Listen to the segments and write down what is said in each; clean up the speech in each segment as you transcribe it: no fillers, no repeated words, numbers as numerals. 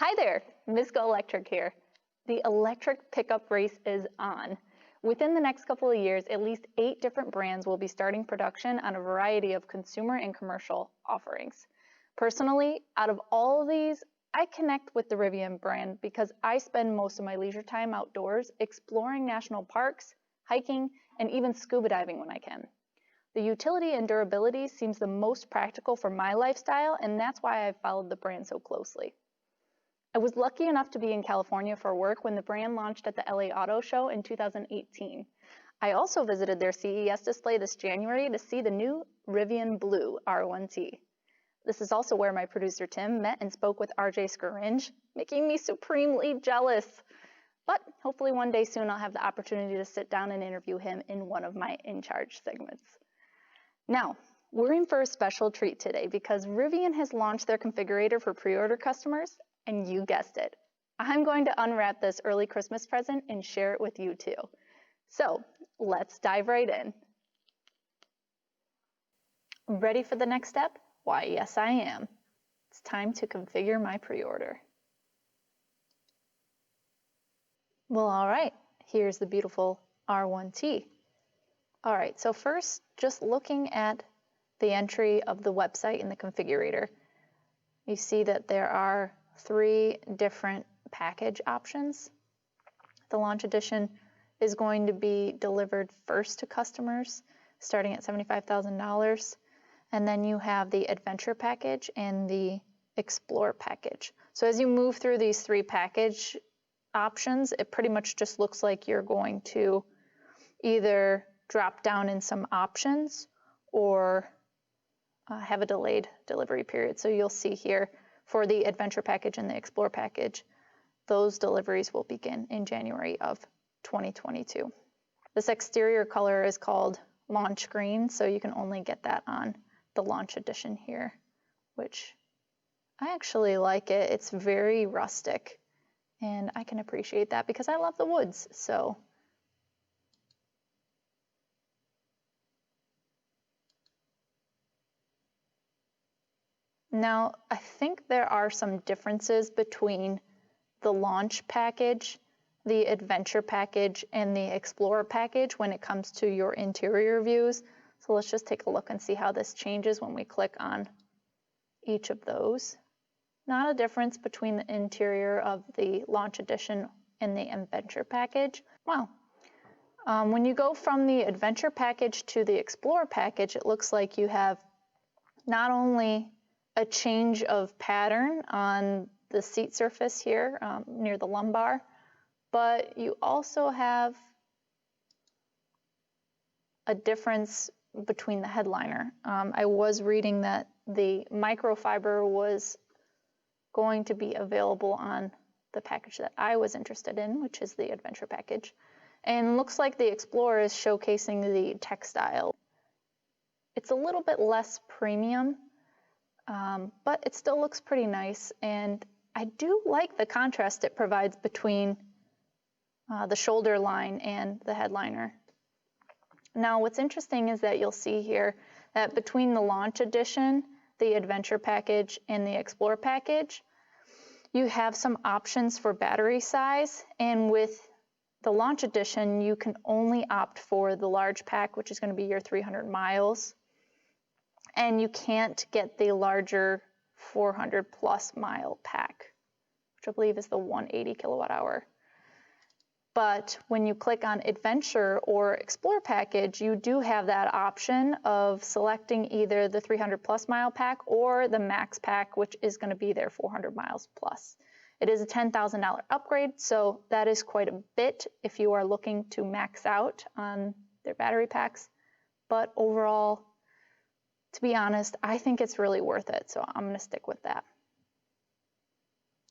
Hi there, Ms. GoElectric here. The electric pickup race is on. Within the next couple of years, at least 8 different brands will be starting production on a variety of consumer and commercial offerings. Personally, out of all of these, I connect with the Rivian brand because I spend most of my leisure time outdoors exploring national parks, hiking, and even scuba diving when I can. The utility and durability seems the most practical for my lifestyle, and that's why I've followed the brand so closely. I was lucky enough to be in California for work when the brand launched at the LA Auto Show in 2018. I also visited their CES display this January to see the new Rivian Blue R1T. This is also where my producer Tim met and spoke with RJ Scaringe, making me supremely jealous. But hopefully one day soon I'll have the opportunity to sit down and interview him in one of my In Charge segments. Now, we're in for a special treat today because Rivian has launched their configurator for pre-order customers. And you guessed it, I'm going to unwrap this early Christmas present and share it with you too. So let's dive right in. Ready for the next step? Why, yes, I am. It's time to configure my pre-order. Well, all right, here's the beautiful R1T. All right, so first, just looking at the entry of the website in the configurator, you see that there are 3 different package options. The launch edition is going to be delivered first to customers, starting at $75,000. And then you have the Adventure package and the Explore package. So as you move through these 3 package options, it pretty much just looks like you're going to either drop down in some options or have a delayed delivery period. So you'll see here, for the Adventure package and the Explore package, those deliveries will begin in January of 2022. This exterior color is called Launch Green, so you can only get that on the Launch Edition here, which I actually like it. It's very rustic, and I can appreciate that because I love the woods. So now, I think there are some differences between the Launch package, the Adventure package, and the Explorer package when it comes to your interior views. So let's just take a look and see how this changes when we click on each of those. Not a difference between the interior of the Launch Edition and the Adventure package. Wow. When you go from the Adventure package to the Explorer package, it looks like you have not only a change of pattern on the seat surface here near the lumbar, but you also have a difference between the headliner. I was reading that the microfiber was going to be available on the package that I was interested in, which is the Adventure package. And looks like the Explorer is showcasing the textile. It's a little bit less premium, but it still looks pretty nice, and I do like the contrast it provides between the shoulder line and the headliner. Now, what's interesting is that you'll see here that between the Launch Edition, the Adventure package, and the Explore package, you have some options for battery size, and with the Launch Edition, you can only opt for the large pack, which is going to be your 300 miles. And you can't get the larger 400 plus mile pack, which I believe is the 180 kilowatt hour. But when you click on Adventure or Explore package, you do have that option of selecting either the 300 plus mile pack or the Max pack, which is going to be their 400 miles plus. It is a $10,000 upgrade, so that is quite a bit if you are looking to max out on their battery packs. But overall, to be honest, I think it's really worth it, so I'm going to stick with that.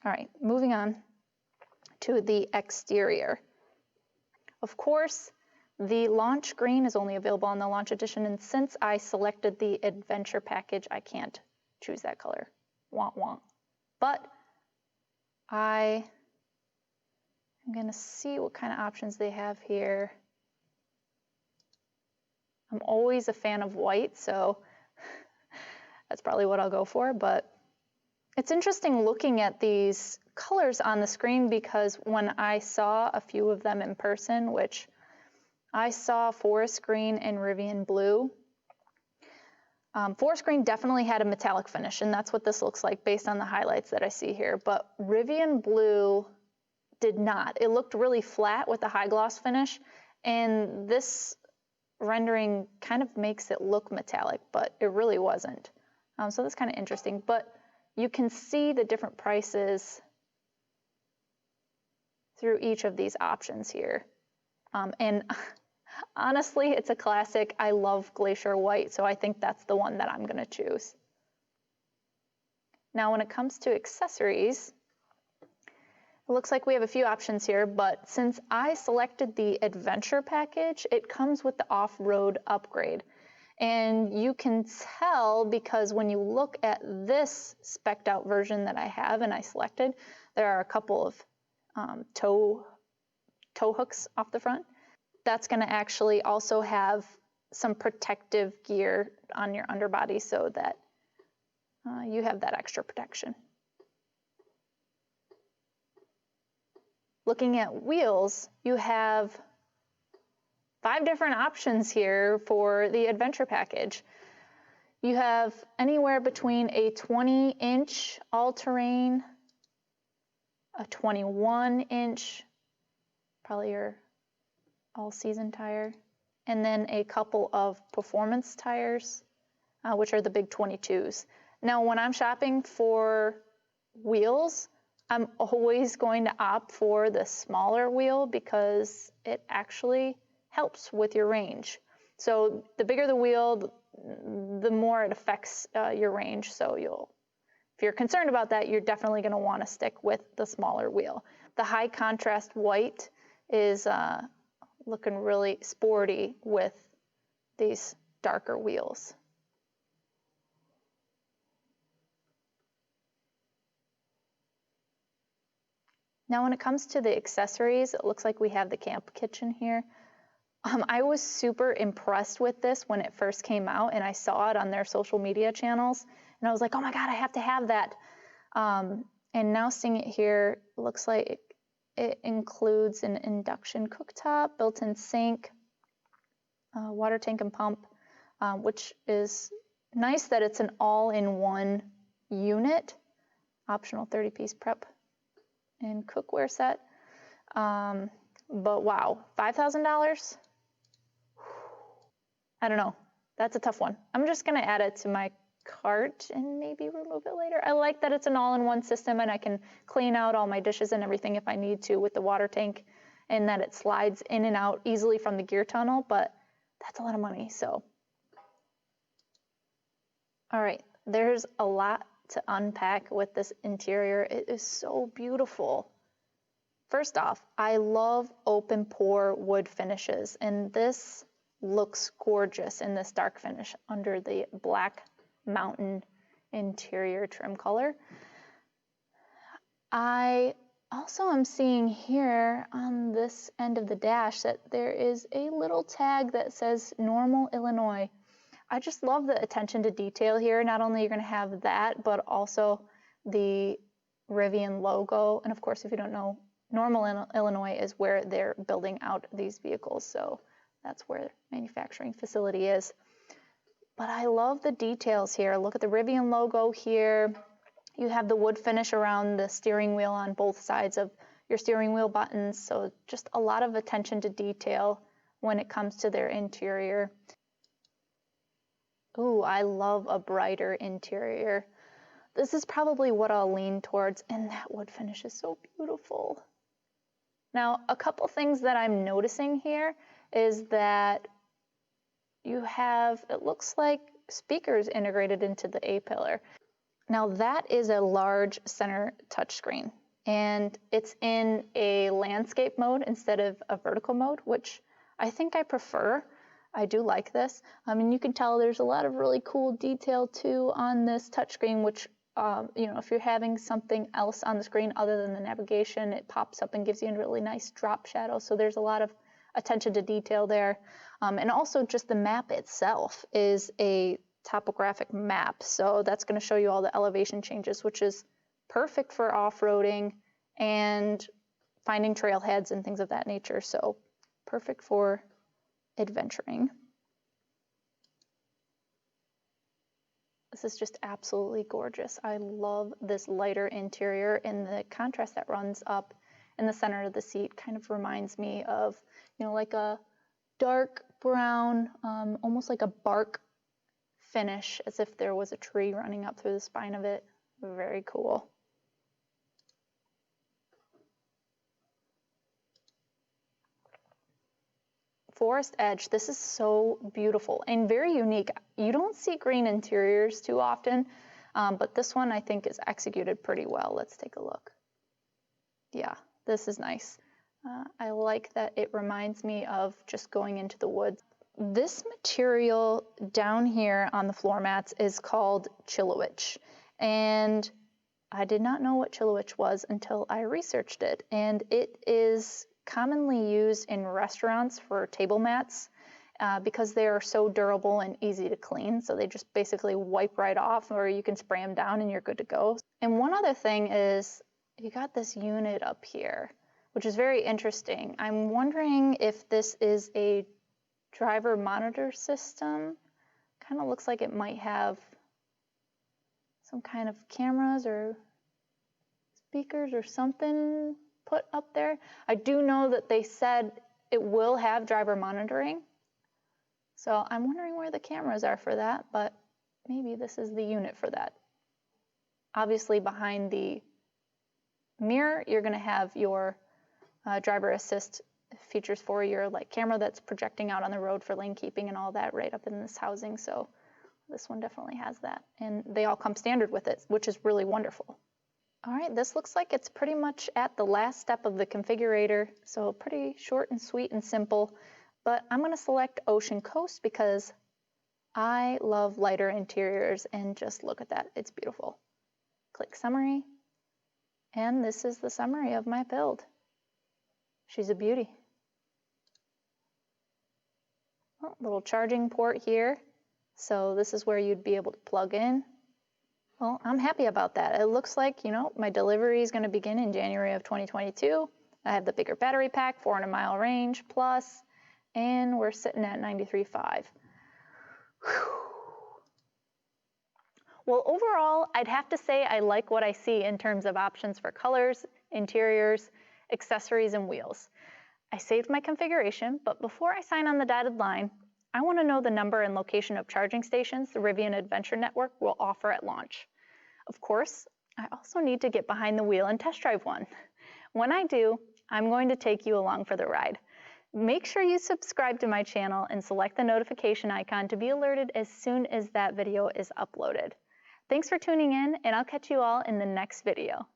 All right, moving on to the exterior. Of course, the Launch Green is only available on the Launch Edition, and since I selected the Adventure package, I can't choose that color. Wah wah. But I am going to see what kind of options they have here. I'm always a fan of white, so that's probably what I'll go for, but it's interesting looking at these colors on the screen because when I saw a few of them in person, which I saw forest green and Rivian blue. Forest green definitely had a metallic finish, and that's what this looks like based on the highlights that I see here, but Rivian blue did not. It looked really flat with a high gloss finish, and this rendering kind of makes it look metallic, but it really wasn't. So that's kind of interesting, but you can see the different prices through each of these options here. And honestly, it's a classic. I love Glacier White, so I think that's the one that I'm going to choose. Now, when it comes to accessories, it looks like we have a few options here, but since I selected the Adventure package, it comes with the off-road upgrade. And you can tell because when you look at this spec'd out version that I have and I selected, there are a couple of tow hooks off the front. That's going to actually also have some protective gear on your underbody so that you have that extra protection. Looking at wheels, you have 5 different options here for the Adventure package. You have anywhere between a 20-inch all-terrain, a 21-inch, probably your all-season tire, and then a couple of performance tires, which are the big 22s. Now, when I'm shopping for wheels, I'm always going to opt for the smaller wheel because it actually helps with your range. So the bigger the wheel, the more it affects your range. So if you're concerned about that, you're definitely going to want to stick with the smaller wheel. The high contrast white is looking really sporty with these darker wheels. Now when it comes to the accessories, it looks like we have the camp kitchen here. I was super impressed with this when it first came out and I saw it on their social media channels and I was like, oh my God, I have to have that. And now seeing it here, it looks like it includes an induction cooktop, built-in sink, water tank and pump, which is nice that it's an all-in-one unit, optional 30-piece prep and cookware set. But wow, $5,000? I don't know. That's a tough one. I'm just going to add it to my cart and maybe remove it later. I like that it's an all-in-one system and I can clean out all my dishes and everything if I need to with the water tank, and that it slides in and out easily from the gear tunnel, but that's a lot of money. So, all right, there's a lot to unpack with this interior. It is so beautiful. First off, I love open pore wood finishes, and this looks gorgeous in this dark finish under the black mountain interior trim color. I also am seeing here on this end of the dash that there is a little tag that says Normal, Illinois. I just love the attention to detail here. Not only you're going to have that, but also the Rivian logo. And of course, if you don't know, Normal, Illinois is where they're building out these vehicles. So that's where the manufacturing facility is. But I love the details here. Look at the Rivian logo here. You have the wood finish around the steering wheel on both sides of your steering wheel buttons. So just a lot of attention to detail when it comes to their interior. Ooh, I love a brighter interior. This is probably what I'll lean towards, and that wood finish is so beautiful. Now, a couple things that I'm noticing here is that you have, it looks like, speakers integrated into the A-pillar. Now that is a large center touchscreen, and it's in a landscape mode instead of a vertical mode, which I think I prefer. I do like this. I mean, you can tell there's a lot of really cool detail too on this touchscreen, which, if you're having something else on the screen other than the navigation, it pops up and gives you a really nice drop shadow. So there's a lot of attention to detail there. And also just the map itself is a topographic map. So that's going to show you all the elevation changes, which is perfect for off-roading and finding trailheads and things of that nature. So perfect for adventuring. This is just absolutely gorgeous. I love this lighter interior, and the contrast that runs up in the center of the seat kind of reminds me of, you know, like a dark brown, almost like a bark finish, as if there was a tree running up through the spine of it. Very cool. Forest Edge, this is so beautiful and very unique. You don't see green interiors too often, but this one I think is executed pretty well. Let's take a look. Yeah, this is nice. I like that it reminds me of just going into the woods. This material down here on the floor mats is called Chilowich, and I did not know what Chilowich was until I researched it, and it is commonly used in restaurants for table mats because they are so durable and easy to clean. So they just basically wipe right off, or you can spray them down and you're good to go. And one other thing is you got this unit up here, which is very interesting. I'm wondering if this is a driver monitor system. Kind of looks like it might have some kind of cameras or speakers or something put up there. I do know that they said it will have driver monitoring. So I'm wondering where the cameras are for that, but maybe this is the unit for that. Obviously behind the mirror, you're gonna have your driver assist features for your camera that's projecting out on the road for lane keeping and all that right up in this housing. So this one definitely has that. And they all come standard with it, which is really wonderful. All right, this looks like it's pretty much at the last step of the configurator, so pretty short and sweet and simple, but I'm going to select Ocean Coast because I love lighter interiors, and just look at that, it's beautiful. Click Summary, and this is the summary of my build. She's a beauty. Oh, little charging port here, so this is where you'd be able to plug in. Well, I'm happy about that. It looks like, you know, my delivery is going to begin in January of 2022. I have the bigger battery pack, 400-mile range plus, and we're sitting at 93.5. Well, overall, I'd have to say I like what I see in terms of options for colors, interiors, accessories, and wheels. I saved my configuration, but before I sign on the dotted line, I want to know the number and location of charging stations the Rivian Adventure Network will offer at launch. Of course, I also need to get behind the wheel and test drive one. When I do, I'm going to take you along for the ride. Make sure you subscribe to my channel and select the notification icon to be alerted as soon as that video is uploaded. Thanks for tuning in, and I'll catch you all in the next video.